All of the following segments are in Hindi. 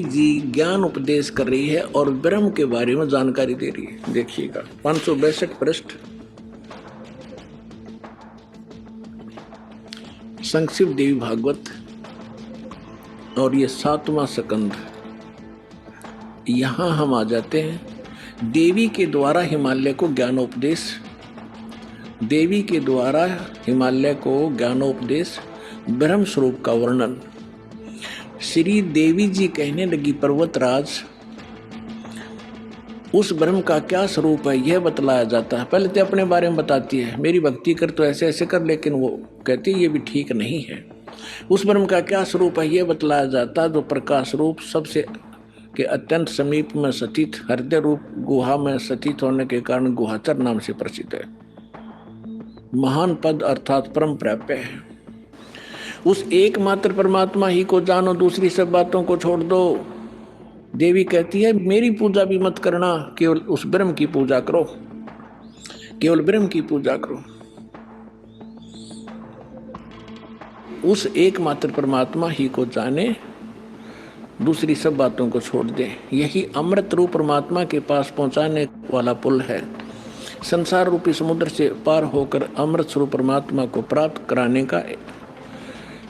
जी ज्ञान उपदेश कर रही है और ब्रह्म के बारे में जानकारी दे रही है। देखिएगा 562 पृष्ठ, संक्षिप्त देवी भागवत, और ये 7वां स्कंद। यहां हम आ जाते हैं। देवी के द्वारा हिमालय को ज्ञानोपदेश, देवी के द्वारा हिमालय को ज्ञानोपदेश, ब्रह्म स्वरूप का वर्णन। श्री देवी जी कहने लगी, पर्वतराज, उस ब्रह्म का क्या स्वरूप है यह बतलाया जाता है। पहले तो अपने बारे में बताती है, मेरी भक्ति कर तो ऐसे ऐसे कर, लेकिन वो कहती है ये भी ठीक नहीं है। उस ब्रह्म का क्या स्वरूप है यह बतलाया जाता है, जो प्रकाश रूप, सबसे के अत्यंत समीप में स्थित, हृदय रूप गुहा में स्थित होने के कारण गुहाचर नाम से प्रसिद्ध है। महान पद अर्थात परम प्राप्य है। उस एकमात्र परमात्मा ही को जानो, दूसरी सब बातों को छोड़ दो। देवी कहती है मेरी पूजा भी मत करना, केवल उस ब्रह्म की पूजा करो, केवल ब्रह्म की पूजा करो। उस एकमात्र परमात्मा ही को जाने, दूसरी सब बातों को छोड़ दे। यही अमृत रूप परमात्मा के पास पहुंचाने वाला पुल है। संसार रूपी समुद्र से पार होकर अमृत स्वरूप परमात्मा को प्राप्त कराने का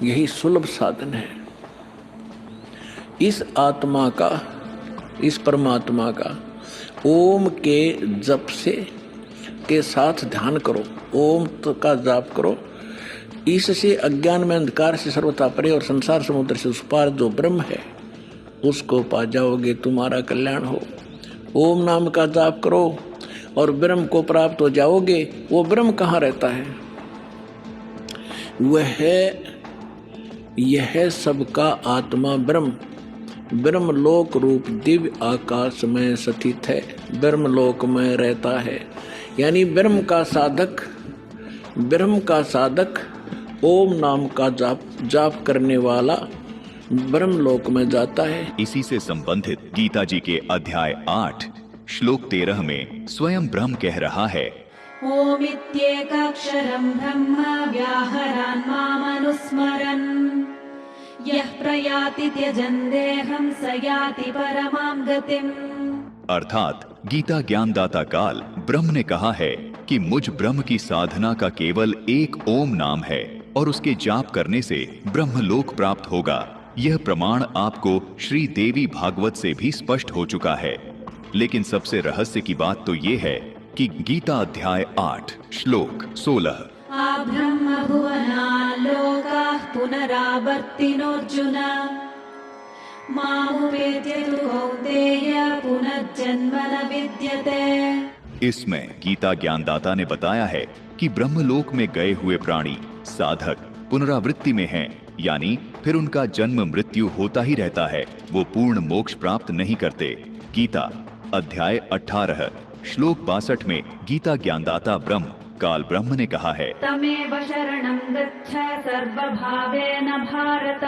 यही सुलभ साधन है। इस आत्मा का, इस परमात्मा का ओम के जप से के साथ ध्यान करो, ओम का जाप करो। इससे अज्ञान में अंधकार से सर्वथा परे और संसार समुद्र से उस पार जो ब्रह्म है उसको पा जाओगे, तुम्हारा कल्याण हो। ओम नाम का जाप करो और ब्रह्म को प्राप्त हो जाओगे। वो ब्रह्म कहाँ रहता है? वह यह सबका आत्मा ब्रह्म, ब्रह्मलोक रूप दिव्य आकाश में स्थित है, ब्रह्मलोक में रहता है। यानी ब्रह्म का साधक, ब्रह्म का साधक ओम नाम का जाप करने वाला ब्रह्मलोक में जाता है। इसी से संबंधित गीता जी के अध्याय 8 श्लोक 13 में स्वयं ब्रह्म कह रहा है, ओमित्येकाक्षरं ब्रह्म व्याहरन् मामनुस्मरन् यः प्रयाति त्यजन् देहं स याति परमां गतिम्। अर्थात गीता ज्ञानदाता काल ब्रह्म ने कहा है कि मुझ ब्रह्म की साधना का केवल एक ओम नाम है और उसके जाप करने से ब्रह्मलोक प्राप्त होगा। यह प्रमाण आपको श्री देवी भागवत से भी स्पष्ट हो चुका है। लेकिन सबसे रहस्य की बात तो ये है कि गीता अध्याय 8 श्लोक 16, ब्रह्म भुवनान् लोकाः पुनरावर्तिनोऽर्जुन मामुपेत्य तु कौन्तेय पुनर्जन्म न विद्यते। इसमें गीता ज्ञानदाता ने बताया है कि ब्रह्मलोक में गए हुए प्राणी साधक पुनरावृत्ति में हैं, यानी फिर उनका जन्म मृत्यु होता ही रहता है, वो पूर्ण मोक्ष प्राप्त नहीं करते। गीता अध्याय 18 श्लोक 62 में गीता ज्ञानदाता ब्रह्म काल ब्रह्म ने कहा है, तमेव शरणं गच्छ सर्वभावेन भारत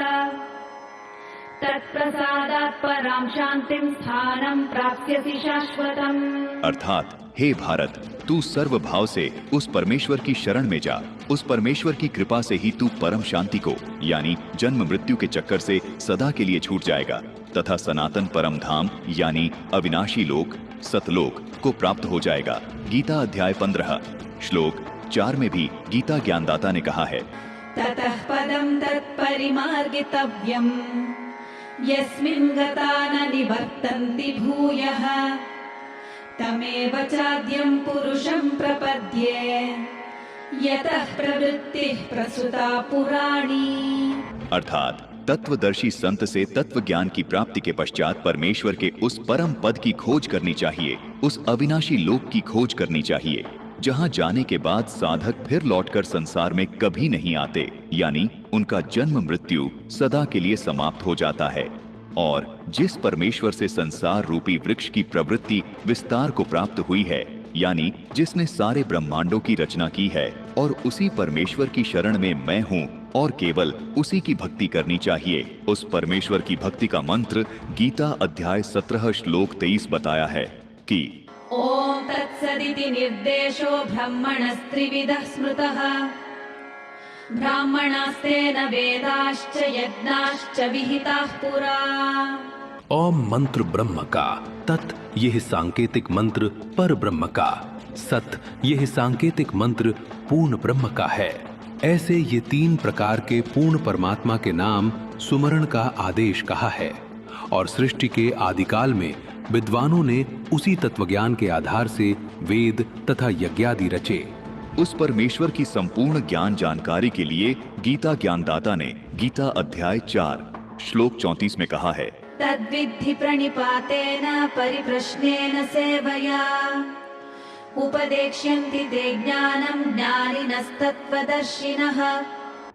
तत्प्रसादात् परां शान्तिं स्थानं प्राप्स्यसि शाश्वतम्। अर्थात हे भारत, तू सर्व भाव से उस परमेश्वर की शरण में जा, उस परमेश्वर की कृपा से ही तू परम शांति को, यानी जन्म मृत्यु के चक्कर से सदा के लिए छूट जाएगा तथा सनातन परम धाम यानी अविनाशी लोक सतलोक को प्राप्त हो जाएगा। गीता अध्याय 15 श्लोक 4 में भी गीता ज्ञानदाता ने कहा है, ततः पदं तत्परिमार्गितव्यम् यस्मिन् गता न निवर्तन्ति भूयः तमेव चाद्यं पुरुषं प्रपद्ये यतः प्रवृत्तिः प्रसृता पुराणी। अर्थात तत्वदर्शी संत से तत्व ज्ञान की प्राप्ति के पश्चात परमेश्वर के उस परम पद की खोज करनी चाहिए, उस अविनाशी लोक की खोज करनी चाहिए, जहां जाने के बाद साधक फिर लौटकर संसार में कभी नहीं आते, यानी उनका जन्म मृत्यु सदा के लिए समाप्त हो जाता है। और जिस परमेश्वर से संसार रूपी वृक्ष की प्रवृत्ति विस्तार को प्राप्त हुई है, यानी जिसने सारे ब्रह्मांडों की रचना की है, और उसी परमेश्वर की शरण में मैं हूँ और केवल उसी की भक्ति करनी चाहिए। उस परमेश्वर की भक्ति का मंत्र गीता अध्याय 17 श्लोक 23 बताया है कि ओम तत्सदिति निर्देशो ब्रह्मणस्त्रिविधः स्मृतः ब्राह्मणास्तेन वेदाश्च यज्ञाश्च विहिताः पुरा। ओम मंत्र ब्रह्म का, तत् यह सांकेतिक मंत्र पर ब्रह्म का, सत यह सांकेतिक मंत्र पूर्ण ब्रह्म का है। ऐसे ये 3 प्रकार के पूर्ण परमात्मा के नाम सुमरण का आदेश कहा है। और सृष्टि के आदिकाल में विद्वानों ने उसी तत्वज्ञान के आधार से वेद तथा यज्ञादि रचे। उस परमेश्वर की संपूर्ण ज्ञान जानकारी के लिए गीता ज्ञानदाता ने गीता अध्याय 4 श्लोक 34 में कहा है, तद्विद्धि प्रणिपातेन परिप्रश्नेन सेवया उपदेक्ष्यन्ति ते ज्ञानं ज्ञानिनस्तत्त्वदर्शिनः।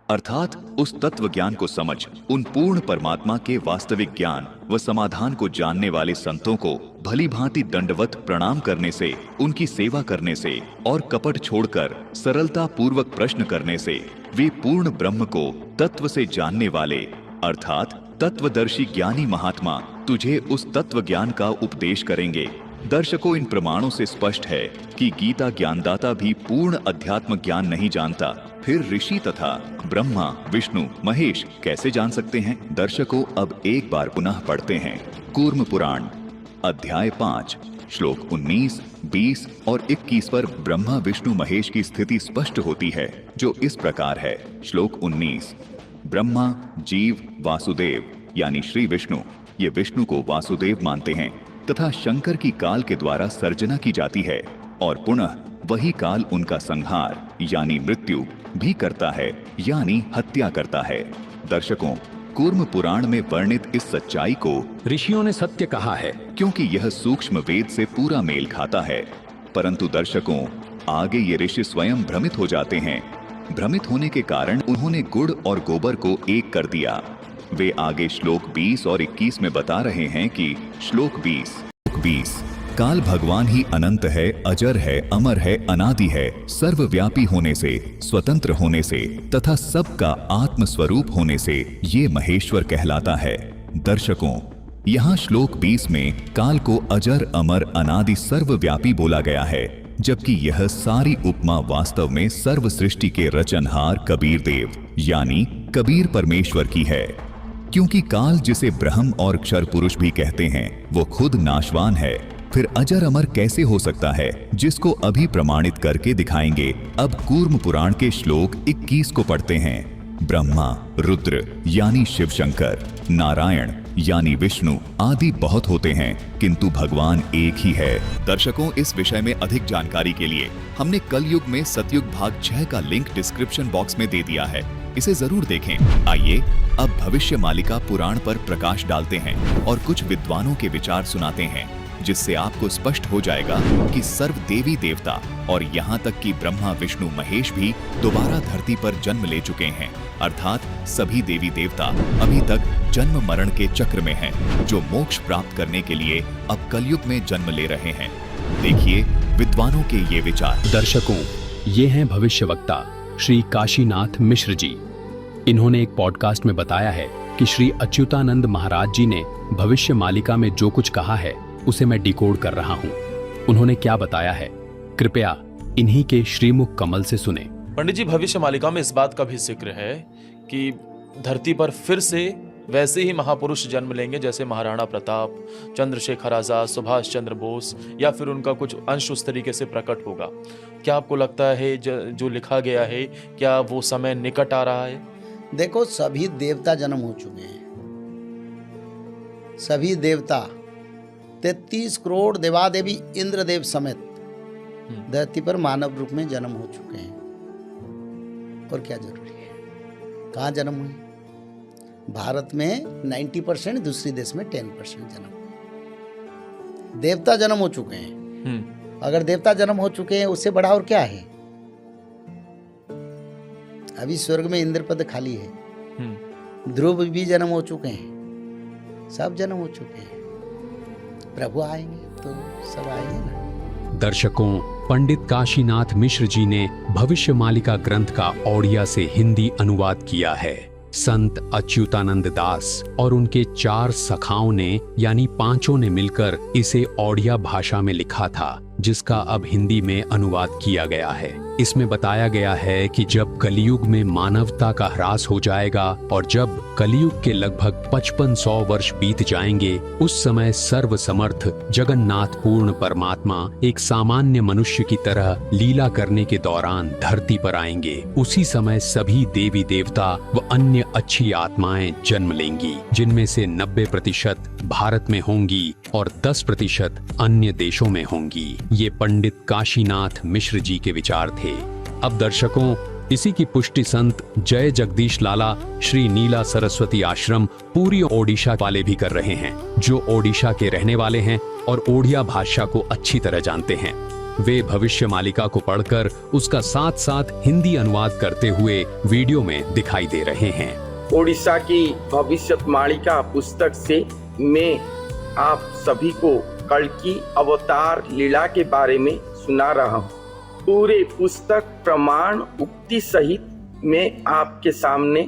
अर्थात उस तत्व ज्ञान को समझ उन पूर्ण परमात्मा के वास्तविक ज्ञान व समाधान को जानने वाले संतों को भली भांति दंडवत प्रणाम करने से, उनकी सेवा करने से और कपट छोड़कर सरलता पूर्वक प्रश्न करने से वे पूर्ण ब्रह्म को तत्व से जानने वाले अर्थात तत्वदर्शी ज्ञानी महात्मा तुझे उस तत्व ज्ञान का उपदेश करेंगे। दर्शकों, इन प्रमाणों से स्पष्ट है कि गीता ज्ञानदाता भी पूर्ण अध्यात्म ज्ञान नहीं जानता, फिर ऋषि तथा ब्रह्मा, विष्णु, महेश कैसे जान सकते हैं? दर्शकों, अब एक बार पुनः पढ़ते हैं कूर्म पुराण अध्याय 5 श्लोक 19, 20 और 21 पर ब्रह्मा, विष्णु, महेश की स्थिति स्पष्ट होती है, जो इस प्रकार है। श्लोक 19, ब्रह्मा, जीव, वासुदेव यानी श्री विष्णु, ये विष्णु को वासुदेव मानते हैं तथा शंकर की काल के द्वारा सर्जना की जाती है और पुनः वही काल उनका संहार यानी मृत्यु भी करता है यानी हत्या करता है। दर्शकों, कूर्म पुराण में वर्णित इस सच्चाई को ऋषियों ने सत्य कहा है, क्योंकि यह सूक्ष्म वेद से पूरा मेल खाता है। परंतु दर्शकों, आगे ये ऋषि स्वयं भ्रमित हो जाते हैं। भ्रमित होने के कारण उन्होंने गुड़ और गोबर को एक कर दिया। वे आगे श्लोक 20 और 21 में बता रहे हैं कि श्लोक 20 काल भगवान ही अनंत है, अजर है, अमर है, अनादि है, सर्वव्यापी होने से, स्वतंत्र होने से तथा सबका आत्म स्वरूप होने से ये महेश्वर कहलाता है। दर्शकों, यहाँ श्लोक 20 में काल को अजर, अमर, अनादि, सर्वव्यापी बोला गया है, जबकि यह सारी उपमा वास्तव में सर्व सृष्टि के रचनहार कबीर देव यानी कबीर परमेश्वर की है। क्योंकि काल, जिसे ब्रह्म और क्षर पुरुष भी कहते हैं, वो खुद नाशवान है, फिर अजर अमर कैसे हो सकता है, जिसको अभी प्रमाणित करके दिखाएंगे। अब कूर्म पुराण के श्लोक 21 को पढ़ते हैं। ब्रह्मा, रुद्र यानी शिव शंकर, नारायण यानी विष्णु आदि बहुत होते हैं, किंतु भगवान एक ही है। दर्शकों, इस विषय में अधिक जानकारी के लिए हमने कलयुग में सतयुग भाग 6 का लिंक डिस्क्रिप्शन बॉक्स में दे दिया है, इसे जरूर देखें। आइए अब भविष्य मालिका पुराण पर प्रकाश डालते हैं और कुछ विद्वानों के विचार सुनाते हैं, जिससे आपको स्पष्ट हो जाएगा कि सर्व देवी देवता और यहाँ तक कि ब्रह्मा, विष्णु, महेश भी दोबारा धरती पर जन्म ले चुके हैं। अर्थात सभी देवी देवता अभी तक जन्म मरण के चक्र में हैं, जो मोक्ष प्राप्त करने के लिए अब कलयुग में जन्म ले रहे हैं। देखिए विद्वानों के ये विचार। दर्शकों, ये हैं भविष्यवक्ता श्री काशीनाथ मिश्र जी। इन्होंने एक पॉडकास्ट में बताया है कि श्री अच्युतानंद महाराज जी ने भविष्य मालिका में जो कुछ कहा है उसे मैं डिकोड कर रहा हूँ। उन्होंने क्या बताया है, कृपया इन्हीं के श्रीमुख कमल से सुने। पंडित जी, भविष्य मालिका में इस बात का भी जिक्र है कि धरती पर फिर से वैसे ही महापुरुष जन्म लेंगे जैसे महाराणा प्रताप, चंद्रशेखर आजाद, सुभाष चंद्र बोस, या फिर उनका कुछ अंश उस तरीके से प्रकट होगा। क्या आपको लगता है जो लिखा गया है, क्या वो समय निकट आ रहा है? देखो, सभी देवता जन्म हो चुके हैं, सभी देवता 33 करोड़ देवादेवी इंद्रदेव समेत धरती पर मानव रूप में जन्म हो चुके हैं। और क्या जरूरी है? कहाँ जन्म हुए? भारत में 90%, दूसरी देश में 10% जन्म हुए। देवता जन्म हो चुके हैं। अगर देवता जन्म हो चुके हैं, उससे बड़ा और क्या है? अभी स्वर्ग में इंद्र पद खाली है। ध्रुव भी जन्म हो चुके हैं, सब जन्म हो चुके हैं। प्रभु आएंगे तो सब आएंगे ना। दर्शकों, पंडित काशीनाथ मिश्र जी ने भविष्य मालिका ग्रंथ का ओडिया से हिंदी अनुवाद किया है। संत अच्युतानंद दास और उनके 4 सखाओं ने यानी 5 ने मिलकर इसे ओडिया भाषा में लिखा था, जिसका अब हिंदी में अनुवाद किया गया है। इसमें बताया गया है कि जब कलियुग में मानवता का ह्रास हो जाएगा और जब कलियुग के लगभग 5500 वर्ष बीत जाएंगे, उस समय सर्वसमर्थ जगन्नाथ पूर्ण परमात्मा एक सामान्य मनुष्य की तरह लीला करने के दौरान धरती पर आएंगे। उसी समय सभी देवी देवता व अन्य अच्छी आत्माएं जन्म लेंगी, जिनमें से 90% भारत में होंगी और 10% अन्य देशों में होंगी। ये पंडित काशीनाथ मिश्र जी के विचार थे। अब दर्शकों, इसी की पुष्टि संत जय जगदीश लाला श्री नीला सरस्वती आश्रम पूरी ओडिशा वाले भी कर रहे हैं, जो ओडिशा के रहने वाले हैं और ओडिया भाषा को अच्छी तरह जानते हैं। वे भविष्य मालिका को पढ़कर उसका साथ साथ हिंदी अनुवाद करते हुए वीडियो में दिखाई दे रहे हैं। ओडिशा की भविष्य मालिका पुस्तक से मैं आप सभी को कल्कि अवतार लीला के बारे में सुना रहा हूँ। पूरे पुस्तक प्रमाण उक्ति सहित मैं आपके सामने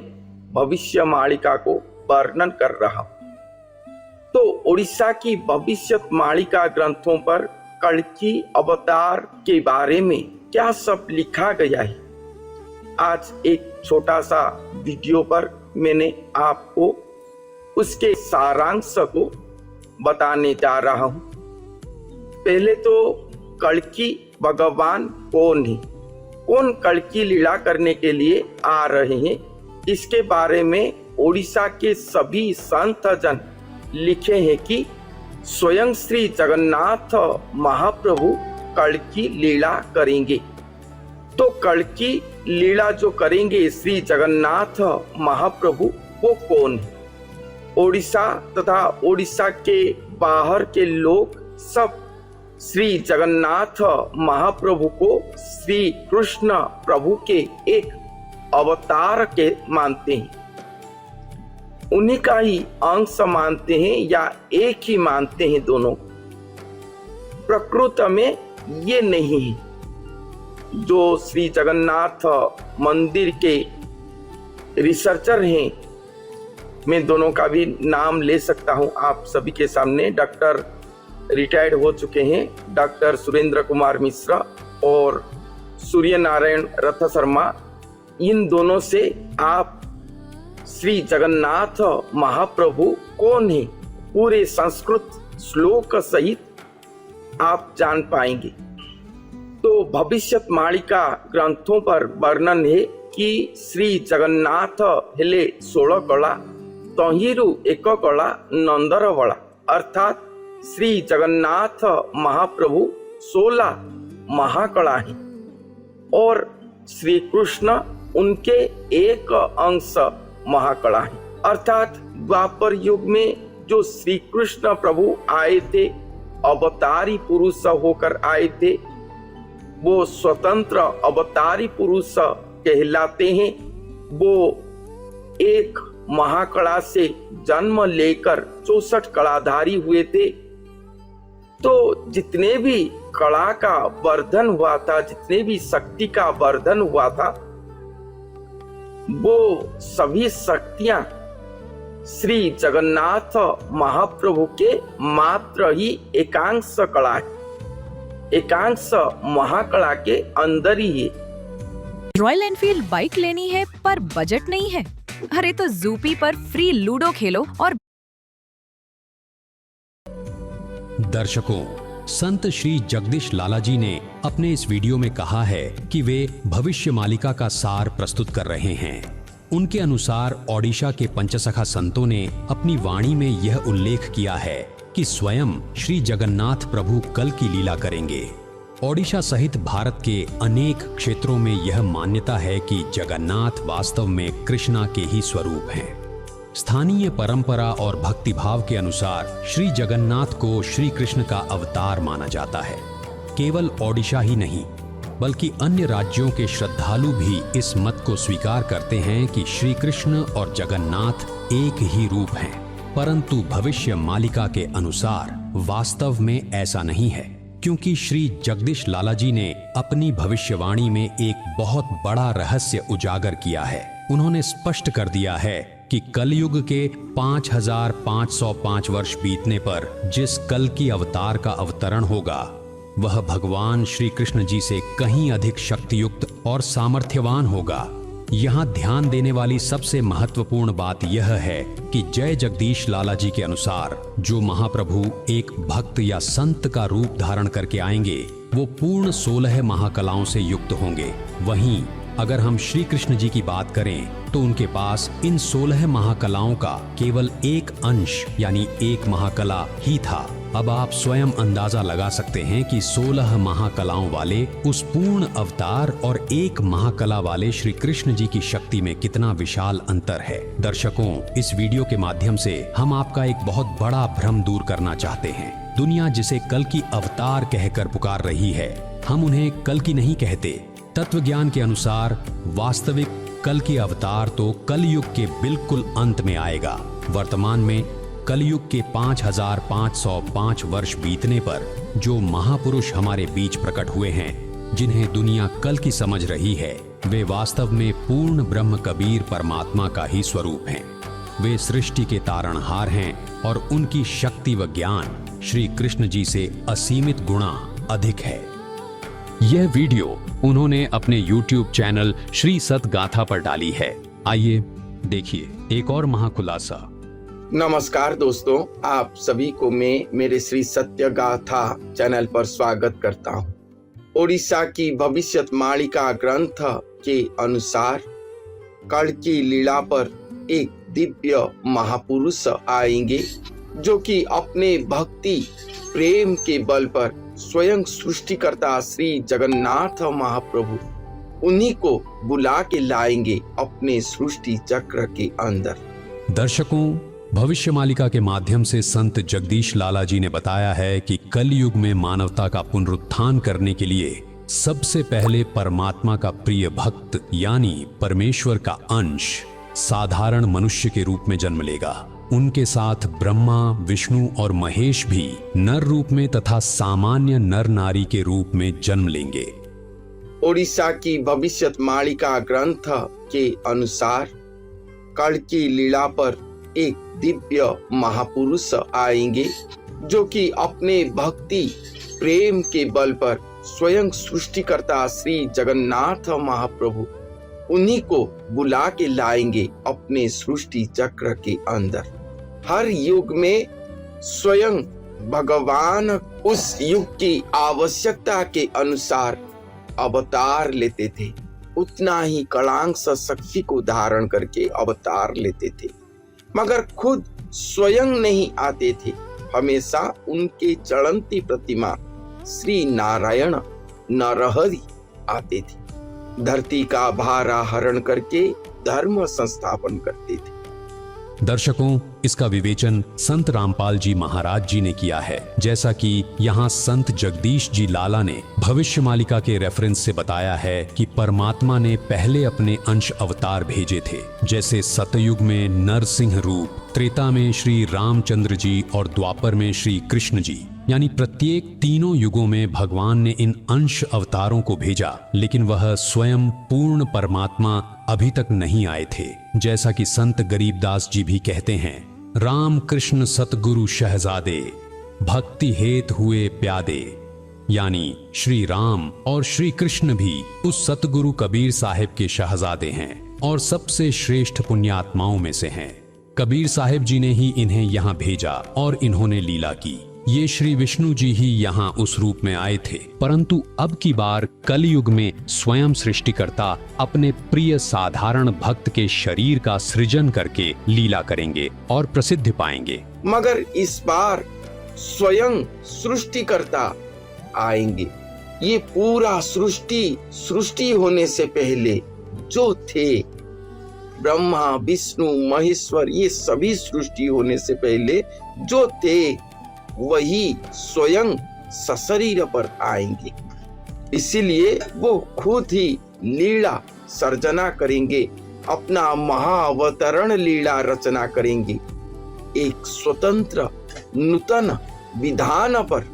भविष्य मालिका को वर्णन कर रहा हूँ। तो ओडिशा की भविष्य मालिका ग्रंथों पर कल्कि अवतार के बारे में क्या सब लिखा गया है, आज एक छोटा सा वीडियो पर मैंने आपको उसके सारांश को बताने जा रहा हूँ। पहले तो कल्कि भगवान कौन है, कौन कल्कि लीला करने के लिए आ रहे हैं, इसके बारे में ओडिशा के सभी संत जन लिखे हैं कि स्वयं श्री जगन्नाथ महाप्रभु कल्कि लीला करेंगे। तो कल्कि लीला जो करेंगे श्री जगन्नाथ महाप्रभु, वो कौन है? ओडिशा तथा ओडिशा के बाहर के लोग सब श्री जगन्नाथ महाप्रभु को श्री कृष्ण प्रभु के एक अवतार के मानते हैं, उन्हीं का ही अंश मानते हैं या एक ही मानते हैं। दोनों प्रकृति में ये नहीं है। जो श्री जगन्नाथ मंदिर के रिसर्चर हैं, मैं दोनों का भी नाम ले सकता हूं आप सभी के सामने। डॉक्टर रिटायर्ड हो चुके हैं, डॉक्टर सुरेंद्र कुमार मिश्रा और सूर्य नारायण रथ शर्मा। इन दोनों से आप श्री जगन्नाथ महाप्रभु कौन है पूरे संस्कृत श्लोक सहित आप जान पाएंगे। तो भविष्य मालिका ग्रंथों पर वर्णन है कि श्री जगन्नाथ हेले 16 कला, तहिरु एक कला नंदर बड़ा, अर्थात श्री जगन्नाथ महाप्रभु 16 महाकला हैं और श्री कृष्ण उनके एक अंश महाकला हैं। अर्थात द्वापर युग में जो श्री कृष्ण प्रभु आए थे, अवतारी पुरुष होकर आए थे, वो स्वतंत्र अवतारी पुरुष कहलाते हैं। वो एक महाकला से जन्म लेकर 64 कलाधारी हुए थे। तो जितने भी कला का वर्धन हुआ था, जितने भी शक्ति का वर्धन हुआ था, वो सभी शक्तियां श्री जगन्नाथ महाप्रभु के मात्र ही एकांश कला है, एकांश महाकला के अंदर ही है। रॉयल एनफील्ड बाइक लेनी है पर बजट नहीं है? अरे तो ज़ूपी पर फ्री लूडो खेलो और दर्शकों, संत श्री जगदीश लाला जी ने अपने इस वीडियो में कहा है कि वे भविष्य मालिका का सार प्रस्तुत कर रहे हैं। उनके अनुसार ओडिशा के पंचसखा संतों ने अपनी वाणी में यह उल्लेख किया है कि स्वयं श्री जगन्नाथ प्रभु कल की लीला करेंगे। ओडिशा सहित भारत के अनेक क्षेत्रों में यह मान्यता है कि जगन्नाथ वास्तव में कृष्णा के ही स्वरूप हैं। स्थानीय परंपरा और भक्तिभाव के अनुसार श्री जगन्नाथ को श्री कृष्ण का अवतार माना जाता है। केवल ओडिशा ही नहीं, बल्कि अन्य राज्यों के श्रद्धालु भी इस मत को स्वीकार करते हैं कि श्री कृष्ण और जगन्नाथ एक ही रूप हैं। परंतु भविष्य मालिका के अनुसार वास्तव में ऐसा नहीं है, क्योंकि श्री जगदीश लाला जी ने अपनी भविष्यवाणी में एक बहुत बड़ा रहस्य उजागर किया है। उन्होंने स्पष्ट कर दिया है कि कलयुग के 5505 वर्ष बीतने पर जिस कल की अवतार का अवतरण होगा, वह भगवान श्री कृष्ण जी से कहीं अधिक शक्तियुक्त और सामर्थ्यवान होगा। यहाँ ध्यान देने वाली सबसे महत्वपूर्ण बात यह है कि जय जगदीश लाला जी के अनुसार जो महाप्रभु एक भक्त या संत का रूप धारण करके आएंगे वो पूर्ण 16 महाकलाओं से युक्त होंगे। वहीं अगर हम श्री कृष्ण जी की बात करें तो उनके पास इन 16 महाकलाओं का केवल एक अंश यानी एक महाकला ही था। अब आप स्वयं अंदाजा लगा सकते हैं कि 16 महाकलाओं वाले उस पूर्ण अवतार और एक महाकला वाले श्री कृष्ण जी की शक्ति में कितना विशाल अंतर है। दर्शकों, इस वीडियो के माध्यम से हम आपका एक बहुत बड़ा भ्रम दूर करना चाहते हैं। दुनिया जिसे कल की अवतार कहकर पुकार रही है, हम उन्हें कल की नहीं कहते। तत्व ज्ञान के अनुसार वास्तविक कल की अवतार तो कलयुग के बिल्कुल अंत में आएगा। वर्तमान में कलयुग के 5505 वर्ष बीतने पर जो महापुरुष हमारे बीच प्रकट हुए हैं, जिन्हें दुनिया कल की समझ रही है, वे वास्तव में पूर्ण ब्रह्म कबीर परमात्मा का ही स्वरूप हैं। वे सृष्टि के तारणहार हैं और उनकी शक्ति व ज्ञान श्री कृष्ण जी से असीमित गुणा अधिक है। यह वीडियो उन्होंने अपने YouTube चैनल श्री सत गाथा पर डाली है। आइए देखिए एक और महाखुलासा। नमस्कार दोस्तों, आप सभी को मैं मेरे श्री सत्य गाथा चैनल पर स्वागत करता हूँ। ओडिशा की भविष्यवाणिका ग्रंथ के अनुसार कल की लीला पर एक दिव्य महापुरुष आएंगे जो कि अपने भक्ति प्रेम के बल पर स्वयं सृष्टिकर्ता श्री जगन्नाथ महाप्रभु उन्हीं को बुला के लाएंगे अपने सृष्टि चक्र के अंदर। दर्शकों, भविष्यमालिका के माध्यम से संत जगदीश लाला जी ने बताया है कि कलयुग में मानवता का पुनरुत्थान करने के लिए सबसे पहले परमात्मा का प्रिय भक्त यानी परमेश्वर का अंश साधारण मनुष्य के रूप में जन्म लेगा। उनके साथ ब्रह्मा, विष्णु और महेश भी नर रूप में तथा सामान्य नर नारी के रूप में जन्म लेंगे। ओडिशा की भविष्यवाणिका ग्रंथ के अनुसार कल की लीला पर एक दिव्य महापुरुष आएंगे जो कि अपने भक्ति प्रेम के बल पर स्वयं सृष्टिकर्ता श्री जगन्नाथ महाप्रभु उन्हीं को बुला के लाएंगे अपने सृष्टि चक्र के अंदर। हर युग में स्वयं भगवान उस युग की आवश्यकता के अनुसार अवतार लेते थे, उतना ही कलांश शक्ति को धारण करके अवतार लेते थे, मगर खुद स्वयं नहीं आते थे। हमेशा उनके चलंती प्रतिमा श्री नारायण नरहरि आते थे, धरती का भार हरण करके धर्म संस्थापन करते थे। दर्शकों, इसका विवेचन संत रामपाल जी महाराज जी ने किया है। जैसा कि यहाँ संत जगदीश जी लाला ने भविष्यमालिका के रेफरेंस से बताया है कि परमात्मा ने पहले अपने अंश अवतार भेजे थे, जैसे सतयुग में नरसिंह रूप, त्रेता में श्री रामचंद्र जी और द्वापर में श्री कृष्ण जी। यानी प्रत्येक तीनों युगों में भगवान ने इन अंश अवतारों को भेजा, लेकिन वह स्वयं पूर्ण परमात्मा अभी तक नहीं आए थे। जैसा कि संत गरीबदास जी भी कहते हैं, राम कृष्ण सतगुरु शहजादे भक्ति हेत हुए प्यादे। यानी श्री राम और श्री कृष्ण भी उस सतगुरु कबीर साहिब के शहजादे हैं और सबसे श्रेष्ठ पुण्यात्माओं में से हैं। कबीर साहिब जी ने ही इन्हें यहाँ भेजा और इन्होंने लीला की। ये श्री विष्णु जी ही यहाँ उस रूप में आए थे, परंतु अब की बार कलयुग में स्वयं सृष्टिकर्ता अपने प्रिय साधारण भक्त के शरीर का सृजन करके लीला करेंगे और प्रसिद्धि पाएंगे। मगर इस बार स्वयं सृष्टिकर्ता आएंगे। ये पूरा सृष्टि होने से पहले जो थे, ब्रह्मा विष्णु महेश्वर, ये सभी सृष्टि होने से पहले जो थे वही स्वयं सशरीर पर आएंगे। इसीलिए वो खुद ही लीला सर्जना करेंगे, अपना महाअवतरण लीला रचना करेंगे। एक स्वतंत्र नूतन विधान पर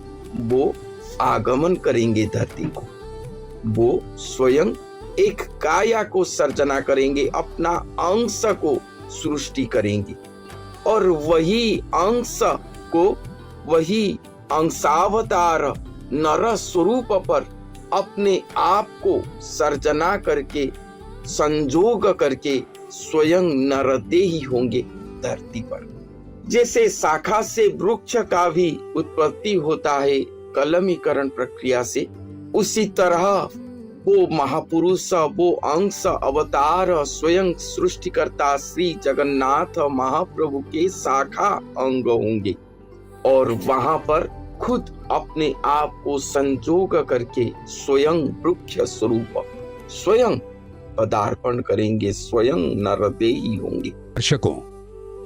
वो आगमन करेंगे धरती को। वो स्वयं एक काया को सर्जना करेंगे, अपना अंश को सृष्टि करेंगे और वही अंश को, वही अंशावतार नर स्वरूप पर अपने आप को सर्जना करके संजोग करके स्वयं नरदेही होंगे धरती पर। जैसे शाखा से वृक्ष का भी उत्पत्ति होता है कलमीकरण प्रक्रिया से, उसी तरह वो महापुरुष, वो अंश अवतार स्वयं सृष्टिकर्ता श्री जगन्नाथ महाप्रभु के शाखा अंग होंगे और वहां पर खुद अपने आप को संजोग करके स्वयं वृक्ष स्वरूप स्वयं पदार्पण करेंगे, स्वयं नरदेही होंगे। दर्शकों,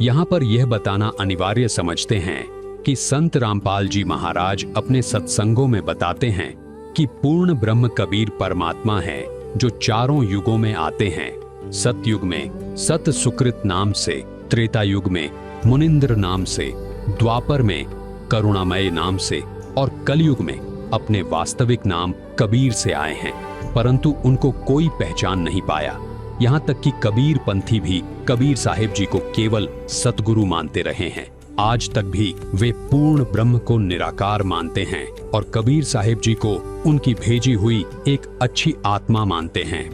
यहाँ पर यह बताना अनिवार्य समझते हैं कि संत रामपाल जी महाराज अपने सत्संगों में बताते हैं कि पूर्ण ब्रह्म कबीर परमात्मा है जो चारों युगों में आते हैं। सतयुग में सत सुकृत नाम से, त्रेता युग में मुनिंद्र नाम से, द्वापर में करुणामय नाम से और कलयुग में अपने वास्तविक नाम कबीर से आए हैं, परंतु उनको कोई पहचान नहीं पाया। यहाँ तक कि कबीर पंथी भी कबीर साहिब जी को केवल सतगुरु मानते रहे हैं। आज तक भी वे पूर्ण ब्रह्म को निराकार मानते हैं और कबीर साहिब जी को उनकी भेजी हुई एक अच्छी आत्मा मानते हैं।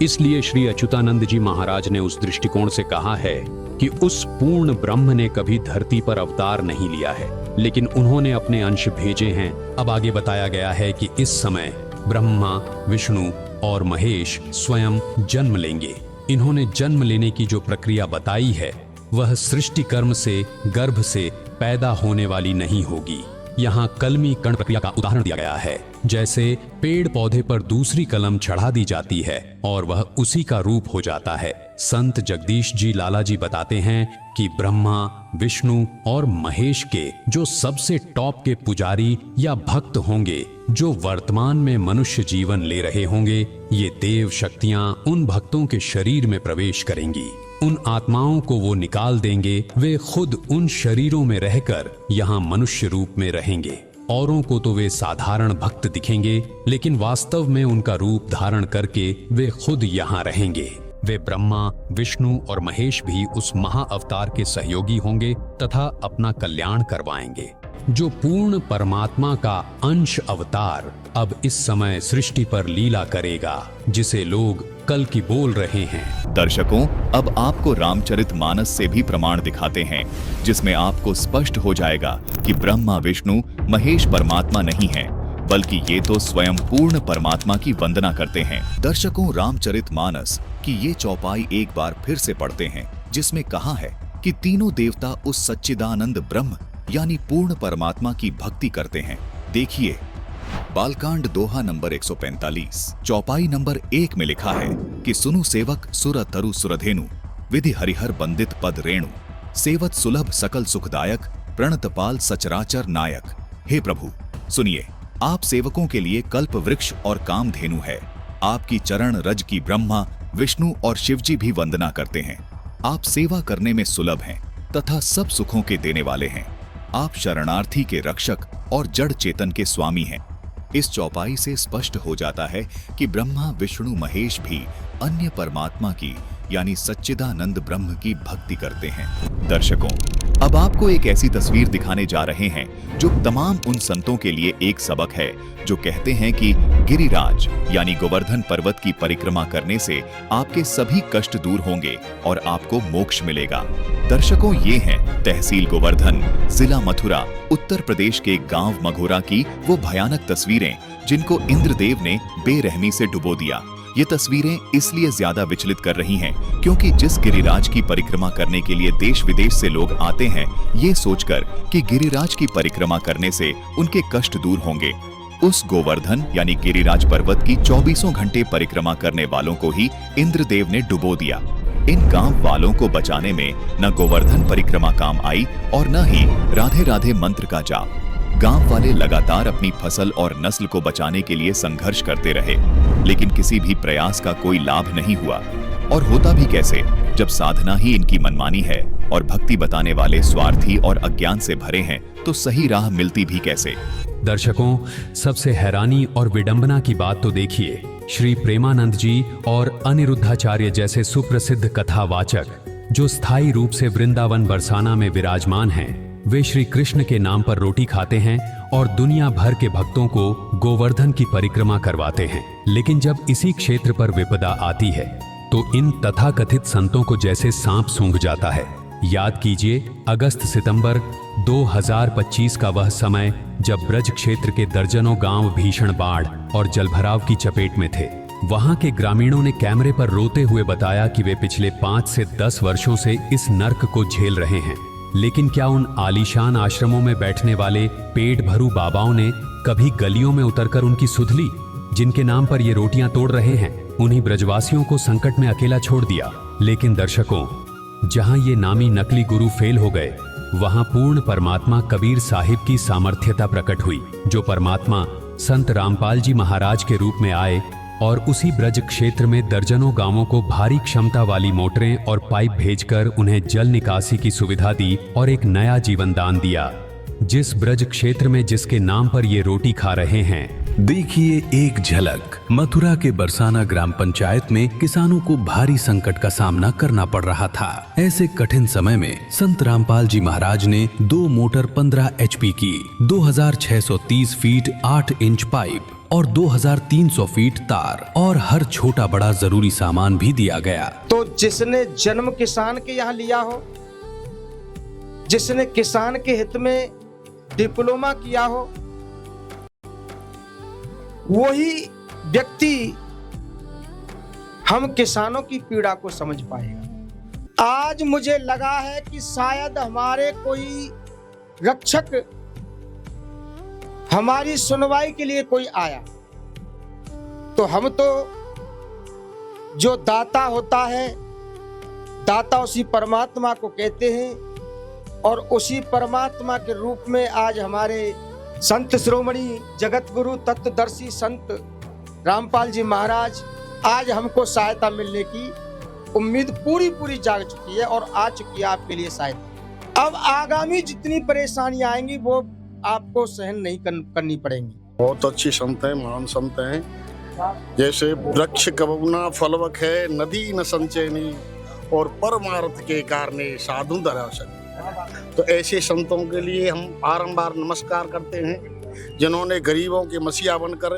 इसलिए श्री अच्युतानंद जी महाराज ने उस दृष्टिकोण से कहा है कि उस पूर्ण ब्रह्म ने कभी धरती पर अवतार नहीं लिया है, लेकिन उन्होंने अपने अंश भेजे हैं। अब आगे बताया गया है कि इस समय ब्रह्मा, विष्णु और महेश स्वयं जन्म लेंगे। इन्होंने जन्म लेने की जो प्रक्रिया बताई है वह सृष्टि कर्म से, गर्भ से पैदा होने वाली नहीं होगी। यहाँ कलमी कण प्रक्रिया का उदाहरण दिया गया है। जैसे पेड़ पौधे पर दूसरी कलम चढ़ा दी जाती है और वह उसी का रूप हो जाता है। संत जगदीश जी लाला जी बताते हैं कि ब्रह्मा, विष्णु और महेश के जो सबसे टॉप के पुजारी या भक्त होंगे, जो वर्तमान में मनुष्य जीवन ले रहे होंगे, ये देव शक्तियां उन भक्तों के शरीर में प्रवेश करेंगी। उन आत्माओं को वो निकाल देंगे। वे खुद उन शरीरों में रहकर यहाँ मनुष्य रूप में रहेंगे। औरों को तो वे साधारण भक्त दिखेंगे, लेकिन वास्तव में उनका रूप धारण करके वे खुद यहाँ रहेंगे। वे ब्रह्मा, विष्णु और महेश भी उस महा अवतार के सहयोगी होंगे तथा अपना कल्याण करवाएंगे। जो पूर्ण परमात्मा का अंश अवतार अब इस समय सृष्टि पर लीला करेगा, जिसे लोग कल की बोल रहे हैं। दर्शकों, अब आपको रामचरितमानस से भी प्रमाण दिखाते हैं, जिसमें आपको स्पष्ट हो जाएगा कि ब्रह्मा, विष्णु, महेश परमात्मा नहीं है, बल्कि ये तो स्वयं पूर्ण परमात्मा की वंदना करते हैं। दर्शकों, रामचरितमानस की ये चौपाई एक बार फिर से पढ़ते हैं, जिसमें कहा है कि तीनों देवता उस सच्चिदानंद ब्रह्म यानी पूर्ण परमात्मा की भक्ति करते हैं। देखिए, बालकांड दोहा नंबर 145 चौपाई नंबर 1 में लिखा है कि सुनु सेवक सुर तरु सुरधेनु, विधि हरिहर बंदित पद रेणु, सेवत सुलभ सकल सुखदायक, प्रणतपाल सचराचर नायक। हे प्रभु, सुनिए, आप सेवकों के लिए कल्प वृक्ष और कामधेनु है। आपकी चरण रज की ब्रह्मा, विष्णु और शिवजी भी वंदना करते हैं। आप सेवा करने में सुलभ हैं तथा सब सुखों के देने वाले हैं। आप शरणार्थी के रक्षक और जड़ चेतन के स्वामी हैं। इस चौपाई से स्पष्ट हो जाता है कि ब्रह्मा, विष्णु, महेश भी अन्य परमात्मा की यानी सच्चिदानंद ब्रह्म की भक्ति करते हैं। दर्शकों, अब आपको एक ऐसी तस्वीर दिखाने जा रहे हैं जो तमाम उन संतों के लिए एक सबक है जो कहते हैं कि गिरिराज यानी गोवर्धन पर्वत की परिक्रमा करने से आपके सभी कष्ट दूर होंगे और आपको मोक्ष मिलेगा। दर्शकों, ये हैं तहसील गोवर्धन, जिला मथुरा, उत्तर प्रदेश के गांव मघोरा की वो भयानक तस्वीरें जिनको इंद्रदेव ने बेरहमी से डुबो दिया। ये तस्वीरें इसलिए ज्यादा विचलित कर रही हैं क्योंकि जिस गिरिराज की परिक्रमा करने के लिए देश विदेश से लोग आते हैं, ये सोचकर कि गिरिराज की परिक्रमा करने से उनके कष्ट दूर होंगे, उस गोवर्धन यानी गिरिराज पर्वत की 24 घंटे परिक्रमा करने वालों को ही इंद्रदेव ने डुबो दिया। इन गांव वालों को बचाने में न गोवर्धन परिक्रमा काम आई और न ही राधे राधे मंत्र का जाप। गांव वाले लगातार अपनी फसल और नस्ल को बचाने के लिए संघर्ष करते रहे, लेकिन किसी भी प्रयास का कोई लाभ नहीं हुआ। और होता भी कैसे जब साधना ही इनकी मनमानी है और भक्ति बताने वाले स्वार्थी और अज्ञान से भरे हैं, तो सही राह मिलती भी कैसे। दर्शकों, सबसे हैरानी और विडंबना की बात तो देखिए, श्री प्रेमानंद जी और अनिरुद्धाचार्य जैसे सुप्रसिद्ध कथावाचक जो स्थायी रूप से वृंदावन बरसाना में विराजमान हैं, वे श्री कृष्ण के नाम पर रोटी खाते हैं और दुनिया भर के भक्तों को गोवर्धन की परिक्रमा करवाते हैं। लेकिन जब इसी क्षेत्र पर विपदा आती है तो इन तथाकथित संतों को जैसे सांप सूंघ जाता है। याद कीजिए अगस्त सितंबर 2025 का वह समय जब ब्रज क्षेत्र के दर्जनों गांव भीषण बाढ़ और जलभराव की चपेट में थे। वहां के ग्रामीणों ने कैमरे पर रोते हुए बताया कि वे पिछले 5 से 10 वर्षों से इस नर्क को झेल रहे हैं। लेकिन क्या उन आलीशान आश्रमों में बैठने वाले पेट भरू बाबाओं ने कभी गलियों में उतरकर उनकी सुध ली? जिनके नाम पर ये रोटियां तोड़ रहे हैं उन्हीं ब्रजवासियों को संकट में अकेला छोड़ दिया। लेकिन दर्शकों, जहां ये नामी नकली गुरु फेल हो गए, वहां पूर्ण परमात्मा कबीर साहिब की सामर्थ्यता प्रकट हुई, जो परमात्मा संत रामपाल जी महाराज के रूप में आए और उसी ब्रज क्षेत्र में दर्जनों गांवों को भारी क्षमता वाली मोटरें और पाइप भेजकर उन्हें जल निकासी की सुविधा दी और एक नया जीवन दान दिया। जिस ब्रज क्षेत्र में जिसके नाम पर ये रोटी खा रहे हैं, देखिए एक झलक। मथुरा के बरसाना ग्राम पंचायत में किसानों को भारी संकट का सामना करना पड़ रहा था। ऐसे कठिन समय में संत रामपाल जी महाराज ने 2 मोटर 15 HP की, 2630 फीट 8 इंच पाइप और 2300 फीट तार और हर छोटा बड़ा जरूरी सामान भी दिया गया। तो जिसने जन्म किसान के यहाँ लिया हो, जिसने किसान के हित में डिप्लोमा किया हो, वही व्यक्ति हम किसानों की पीड़ा को समझ पाएगा। आज मुझे लगा है कि शायद हमारे कोई रक्षक, हमारी सुनवाई के लिए कोई आया, तो हम तो जो दाता होता है, दाता उसी परमात्मा को कहते हैं, और उसी परमात्मा के रूप में आज हमारे संत शिरोमणि जगत गुरु तत्वदर्शी संत रामपाल जी महाराज आज हमको सहायता मिलने की उम्मीद पूरी जाग चुकी है और आ चुकी है आपके लिए सहायता। अब आगामी जितनी परेशानियां आएंगी वो आपको सहन नहीं करनी पड़ेंगी। बहुत अच्छी संत है, महान संत हैं। जैसे वृक्ष कबूना फलवक है, नदी न संचयनी, और परमार्थ के कारणे साधु दरासन। तो ऐसे संतों के लिए हम बारंबार नमस्कार करते हैं, जिन्होंने गरीबों के मसीहा बनकर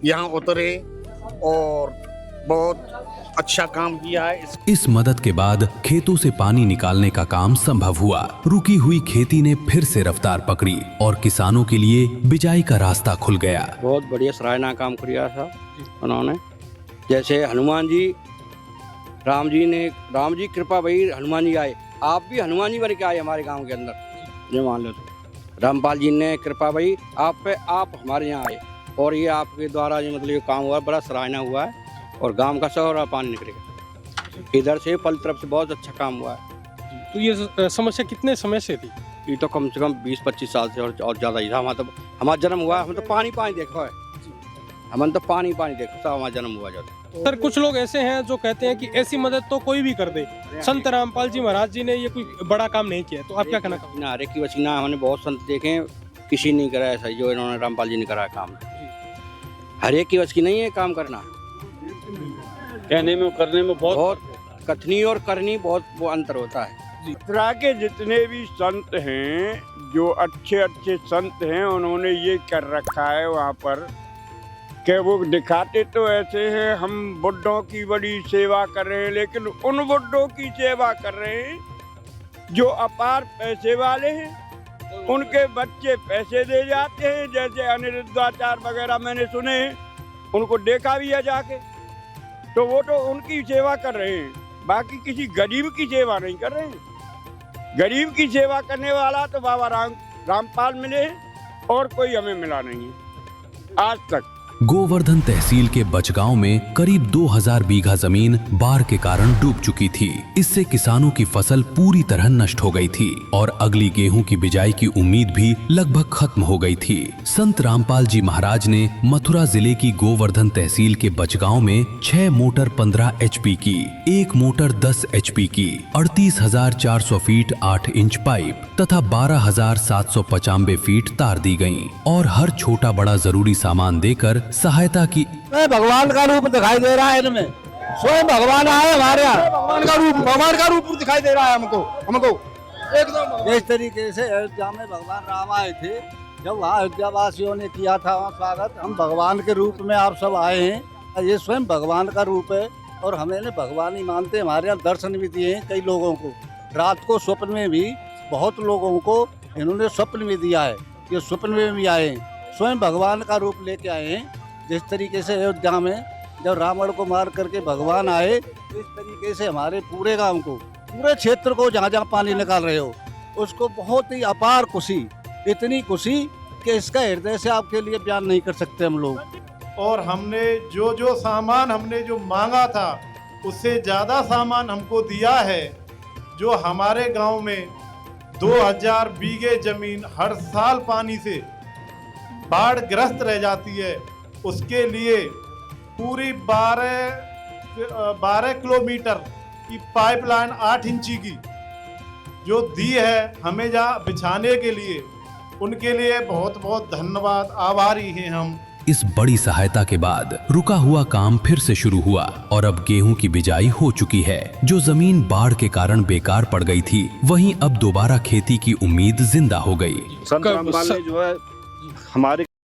यहाँ उतरे और बहुत अच्छा काम किया है। इस मदद के बाद खेतों से पानी निकालने का काम संभव हुआ। रुकी हुई खेती ने फिर से रफ्तार पकड़ी और किसानों के लिए बिजाई का रास्ता खुल गया। बहुत बढ़िया सराहना काम किया था उन्होंने। जैसे हनुमान जी, राम जी कृपा भाई हनुमान जी आए, आप भी हनुमान जी बन के आए हमारे गांव के अंदर। ये मान लो तो रामपाल जी ने कृपा भाई आप हमारे यहाँ आए और ये आपके द्वारा जो मतलब ये काम हुआ, बड़ा सराहना हुआ है और गांव का सारा पानी निकलेगा। इधर से पल तरफ से बहुत अच्छा काम हुआ है। तो ये समस्या कितने समय से थी? ये तो कम से कम 20-25 साल से और ज़्यादा ही था। हमारा जन्म हुआ, हम तो पानी देखो है, हमने तो पानी देखो था, हमारा जन्म हुआ जाता। सर, कुछ लोग ऐसे हैं जो कहते हैं कि ऐसी मदद तो कोई भी कर दे, संत रामपाल जी महाराज जी ने ये कोई बड़ा काम नहीं किया, तो आप क्या कहना चाहोगे? ना, रेकी वसीना हमने बहुत संत देखे, किसी नहीं करा ऐसा जो इन्होंने रामपाल जी ने करा काम। हर एक की वश की नहीं है काम करना, कहने में करने में बहुत कथनी और करनी बहुत वो अंतर होता है। मथुरा के जितने भी संत हैं, जो अच्छे संत हैं, उन्होंने ये कर रखा है वहाँ पर कि वो दिखाते तो ऐसे हैं हम बुड्ढों की बड़ी सेवा कर रहे हैं, लेकिन उन बुड्ढों की सेवा कर रहे हैं जो अपार पैसे वाले हैं। उनके बच्चे पैसे दे जाते हैं, जैसे अनिरुद्धाचार्य वगैरह मैंने सुने, उनको देखा भी है जाके, तो वो तो उनकी सेवा कर रहे हैं, बाकी किसी गरीब की सेवा नहीं कर रहे हैं। गरीब की सेवा करने वाला तो बाबा रामपाल मिले और कोई हमें मिला नहीं है आज तक। गोवर्धन तहसील के बचगांव में करीब 2000 बीघा जमीन बाढ़ के कारण डूब चुकी थी। इससे किसानों की फसल पूरी तरह नष्ट हो गई थी और अगली गेहूं की बिजाई की उम्मीद भी लगभग खत्म हो गई थी। संत रामपाल जी महाराज ने मथुरा जिले की गोवर्धन तहसील के बचगांव में 6 मोटर 15 HP की, 1 मोटर 10 HP की, 38,400 फीट 8 इंच पाइप तथा 12,795 फीट तार दी गयी और हर छोटा बड़ा जरूरी सामान देकर सहायता की। भगवान का रूप दिखाई दे रहा है इनमें, स्वयं भगवान आए हमारे यहाँ, भगवान का रूप दिखाई दे रहा है हमको। जिस तरीके से अयोध्या में भगवान राम आए थे, जब वहाँ अयोध्या वासियों ने किया था वहाँ स्वागत, हम भगवान के रूप में आप सब आए हैं। ये स्वयं भगवान का रूप है और हमें भगवान ही मानते। हमारे यहाँ दर्शन भी दिए हैं कई लोगों को, रात को स्वप्न में भी बहुत लोगों को इन्होंने स्वप्न में दिया है। ये स्वप्न में भी आए हैं, स्वयं भगवान का रूप लेके आए हैं। जिस तरीके से अयोध्या में जब रावण को मार करके भगवान आए, इस तरीके से हमारे पूरे गांव को, पूरे क्षेत्र को जहाँ जहाँ पानी निकाल रहे हो, उसको बहुत ही अपार खुशी, इतनी खुशी कि इसका हृदय से आपके लिए बयान नहीं कर सकते हम लोग। और हमने जो सामान हमने जो मांगा था उससे ज़्यादा सामान हमको दिया है। जो हमारे गांव में 2000 बीघे जमीन हर साल पानी से बाढ़ ग्रस्त रह जाती है, उसके लिए पूरी 12 किलोमीटर की पाइपलाइन 8 इंची की जो दी है हमें जहाँ बिछाने के लिए, उनके लिए बहुत बहुत धन्यवाद, आभारी हैं हम। इस बड़ी सहायता के बाद रुका हुआ काम फिर से शुरू हुआ और अब गेहूं की बिजाई हो चुकी है। जो जमीन बाढ़ के कारण बेकार पड़ गई थी, वहीं अब दोबारा खेती की उम्मीद जिंदा हो गई। संत रामपाल ने जो है हमारे